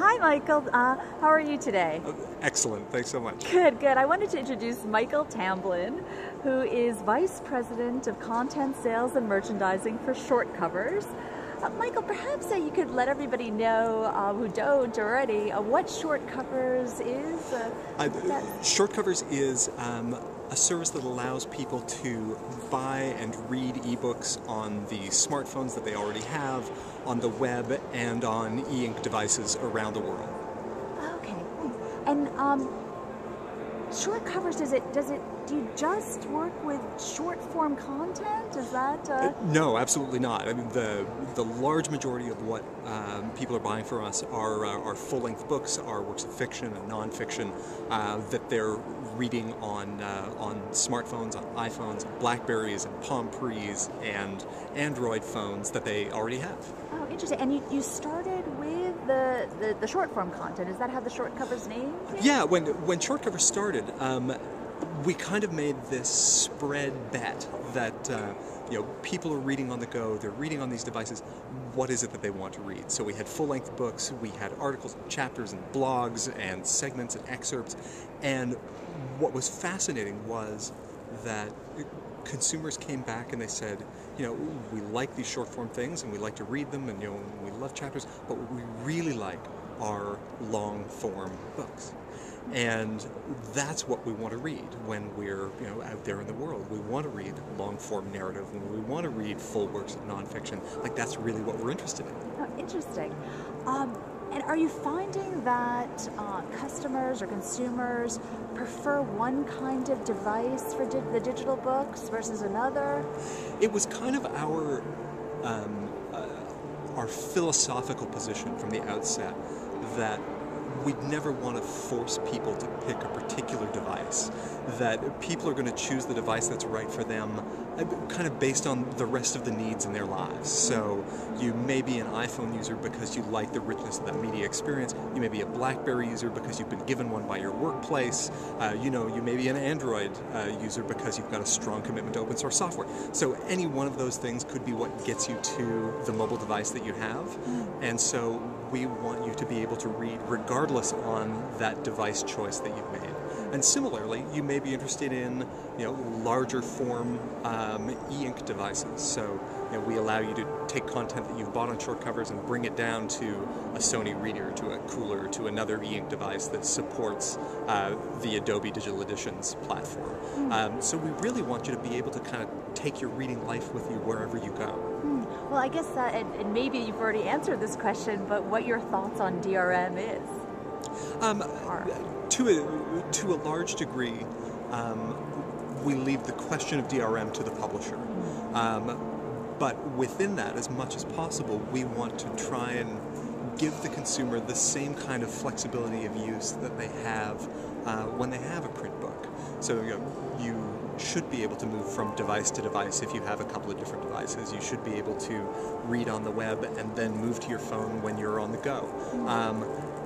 Hi, Michael. How are you today? Excellent. Thanks so much. Good, good. I wanted to introduce Michael Tamblyn, who is Vice President of Content Sales and Merchandising for Short Covers. Michael, perhaps you could let everybody know who don't already what Short Covers is. Short Covers is a service that allows people to buy and read ebooks on the smartphones that they already have, on the web, and on e-ink devices around the world. Okay. And Short Covers, do you just work with short form content? Is that? No, absolutely not. I mean, the large majority of what people are buying from us are full-length books, are works of fiction and non-fiction that they're reading on smartphones, on iPhones, on Blackberries, and Palm Pres, and Android phones that they already have. Oh, interesting. And you started with the short form content. Is that how the Short Covers name came? Yeah, when Short Covers started, we kind of made this spread bet that people are reading on the go, they're reading on these devices. What is it that they want to read? So we had full-length books, we had articles, and chapters, and blogs, and segments, and excerpts. And what was fascinating was that consumers came back and they said, we like these short-form things, and we like to read them, and we love chapters, but what we really like are long-form books. And that's what we want to read when we're out there in the world. We want to read long-form narrative, and we want to read full works of nonfiction. Like, that's really what we're interested in. Oh, interesting. And are you finding that customers or consumers prefer one kind of device for the digital books versus another? It was kind of our philosophical position from the outset that we'd never want to force people to pick a particular device, that people are going to choose the device that's right for them kind of based on the rest of the needs in their lives. So you may be an iPhone user because you like the richness of that media experience. You may be a BlackBerry user because you've been given one by your workplace. You may be an Android user because you've got a strong commitment to open source software. So any one of those things could be what gets you to the mobile device that you have. And so we want you to be able to read regardless on that device choice that you've made. And similarly, you may be interested in larger form e-ink devices. So we allow you to take content that you've bought on Short Covers and bring it down to a Sony Reader, to a Cooler, to another e-ink device that supports the Adobe Digital Editions platform. So we really want you to be able to kind of take your reading life with you wherever you go. Well, I guess and maybe you've already answered this question, but what your thoughts on DRM is? To a large degree, we leave the question of DRM to the publisher. But within that, as much as possible, we want to try and give the consumer the same kind of flexibility of use that they have when they have a print book. So you should be able to move from device to device if you have a couple of different devices. You should be able to read on the web and then move to your phone when you're on the go.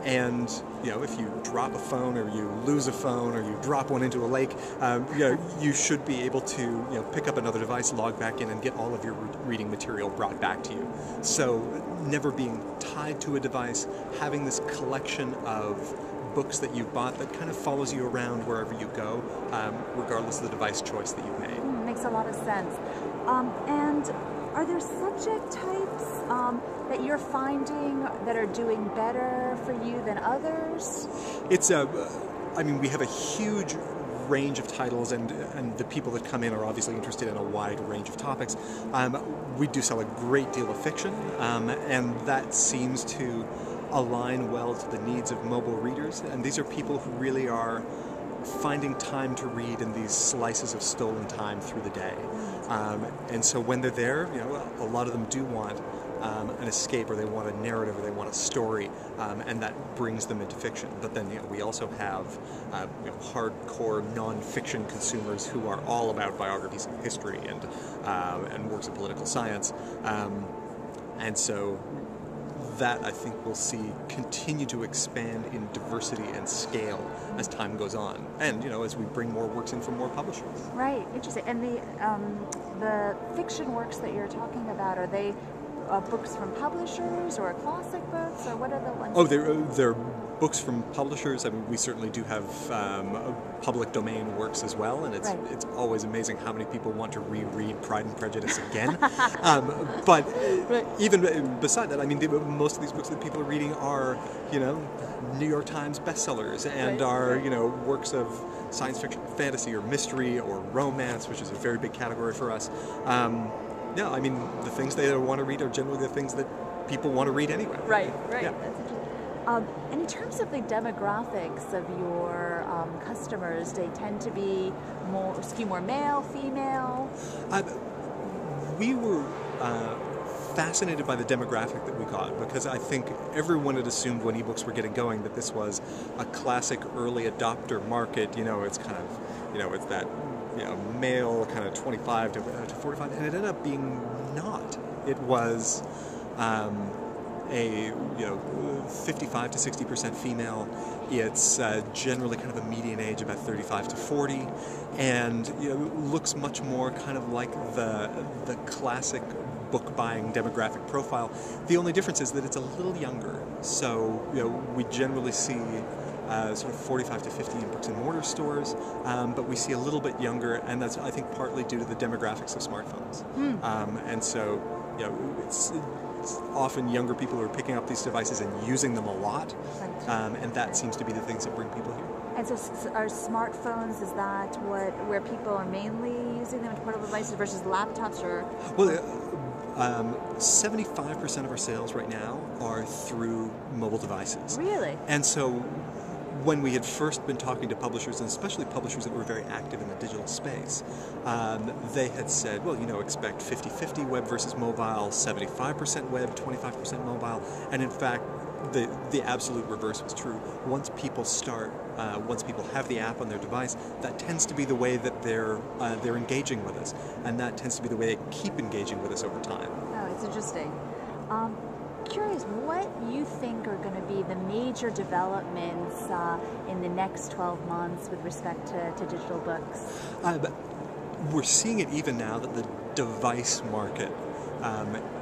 And if you drop a phone, or you lose a phone, or you drop one into a lake, you should be able to pick up another device, log back in, and get all of your reading material brought back to you. So never being tied to a device, having this collection of books that you've bought that kind of follows you around wherever you go, regardless of the device choice that you've made. Makes a lot of sense. And are there subject types that you're finding that are doing better for you than others? We have a huge range of titles, and the people that come in are obviously interested in a wide range of topics. We do sell a great deal of fiction, and that seems to align well to the needs of mobile readers, and these are people who really are finding time to read in these slices of stolen time through the day. And so when they're there, a lot of them do want an escape, or they want a narrative, or they want a story, and that brings them into fiction. But then we also have hardcore non-fiction consumers who are all about biographies of history and works of political science. And so that, I think, we'll see continue to expand in diversity and scale as time goes on, and as we bring more works in from more publishers. Right, interesting. And the fiction works that you're talking about, are they books from publishers or classic books, or what are the ones? Oh, they're books from publishers. I mean, we certainly do have public domain works as well, and it's always amazing how many people want to reread Pride and Prejudice again. But even beside that, I mean, most of these books that people are reading are, New York Times bestsellers and are, works of science fiction, fantasy, or mystery, or romance, which is a very big category for us. Yeah, I mean, the things they want to read are generally the things that people want to read anyway. Right. Yeah. That's interesting. And in terms of the demographics of your customers, they tend to be skew more male, female? We were fascinated by the demographic that we got, because I think everyone had assumed when ebooks were getting going that this was a classic early adopter market. It's kind of, it's that male kind of 25 to 45, and it ended up being not. It was a 55 to 60% female. It's generally kind of a median age about 35 to 40, and looks much more kind of like the classic book buying demographic profile. The only difference is that it's a little younger. So we generally see sort of 45 to 50 in bricks and mortar stores, but we see a little bit younger, and that's, I think, partly due to the demographics of smartphones. And so it's often younger people who are picking up these devices and using them a lot, and that seems to be the things that bring people here. And so are smartphones, is that where people are mainly using them as portable devices versus laptops? Or well, 75% of our sales right now are through mobile devices. Really? And so when we had first been talking to publishers, and especially publishers that were very active in the digital space, they had said, well, expect 50-50 web versus mobile, 75% web, 25% mobile, and in fact, the absolute reverse was true. Once people have the app on their device, that tends to be the way that they're engaging with us, and that tends to be the way they keep engaging with us over time. Oh, it's interesting. Curious what you think are going to be the major developments in the next 12 months with respect to digital books. We're seeing it even now that the device market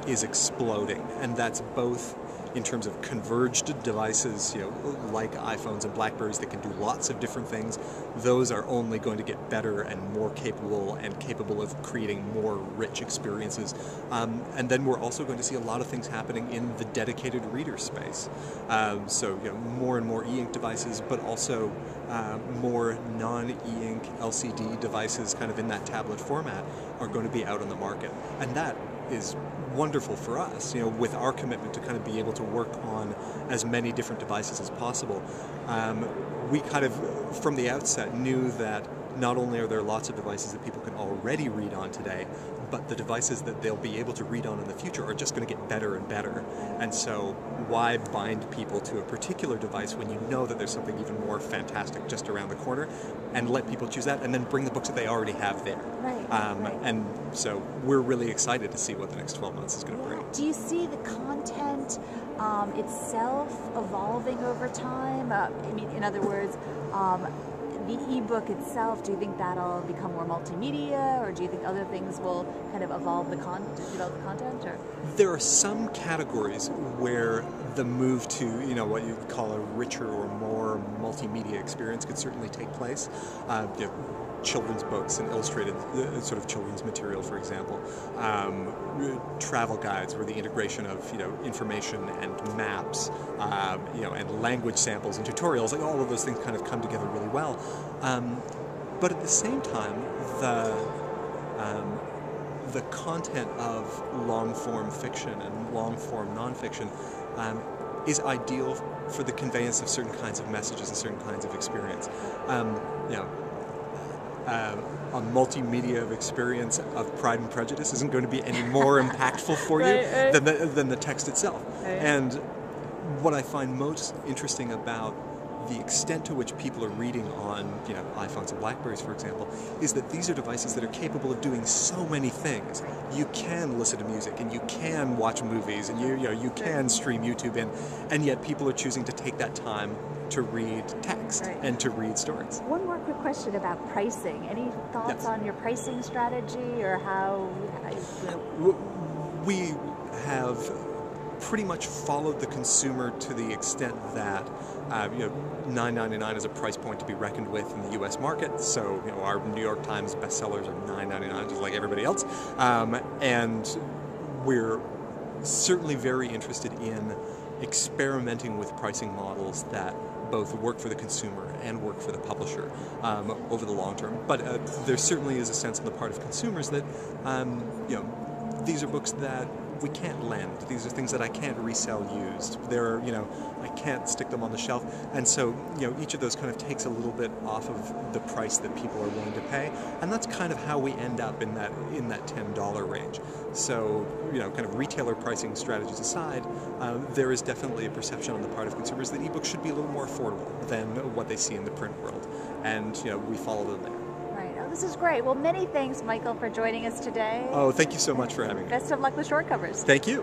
is exploding, and that's both in terms of converged devices, like iPhones and BlackBerries that can do lots of different things. Those are only going to get better and more capable of creating more rich experiences. And then we're also going to see a lot of things happening in the dedicated reader space. So more and more e-ink devices, but also more non-e-ink LCD devices kind of in that tablet format are going to be out on the market. And that is wonderful for us, with our commitment to kind of be able to work on as many different devices as possible. We kind of, from the outset, knew that not only are there lots of devices that people can already read on today, but the devices that they'll be able to read on in the future are just going to get better and better. And so why bind people to a particular device when you know that there's something even more fantastic just around the corner, and let people choose that, and then bring the books that they already have there. Right. And so we're really excited to see what the next 12 months is going to bring. Do you see the content itself evolving over time? In other words, the ebook itself, do you think that'll become more multimedia, or do you think other things will kind of develop the content? Or? There are some categories where the move to, what you call a richer or more multimedia experience could certainly take place. Children's books and illustrated sort of children's material, for example. Travel guides, where the integration of information and maps, and language samples and tutorials, like all of those things kind of come together really well. But at the same time, the content of long-form fiction and long-form nonfiction is ideal for the conveyance of certain kinds of messages and certain kinds of experience. A multimedia experience of Pride and Prejudice isn't going to be any more impactful for you than the text itself. And what I find most interesting about the extent to which people are reading on, iPhones and BlackBerries, for example, is that these are devices that are capable of doing so many things. You can listen to music, and you can watch movies, and you can stream YouTube in, and yet people are choosing to take that time to read text and to read stories. One more quick question about pricing. Any thoughts on your pricing strategy, or how? We have pretty much followed the consumer to the extent that $9.99 is a price point to be reckoned with in the U.S. market. So our New York Times bestsellers are $9.99, just like everybody else, and we're certainly very interested in experimenting with pricing models that both work for the consumer and work for the publisher over the long term. But there certainly is a sense on the part of consumers that these are books that we can't lend. These are things that I can't resell used. They're, I can't stick them on the shelf. And so, each of those kind of takes a little bit off of the price that people are willing to pay. And that's kind of how we end up in that $10 range. So, kind of retailer pricing strategies aside, there is definitely a perception on the part of consumers that ebooks should be a little more affordable than what they see in the print world. And, we follow them there. This is great. Well, many thanks, Michael, for joining us today. Oh, thank you so much for having me. Best of luck with short covers. Thank you.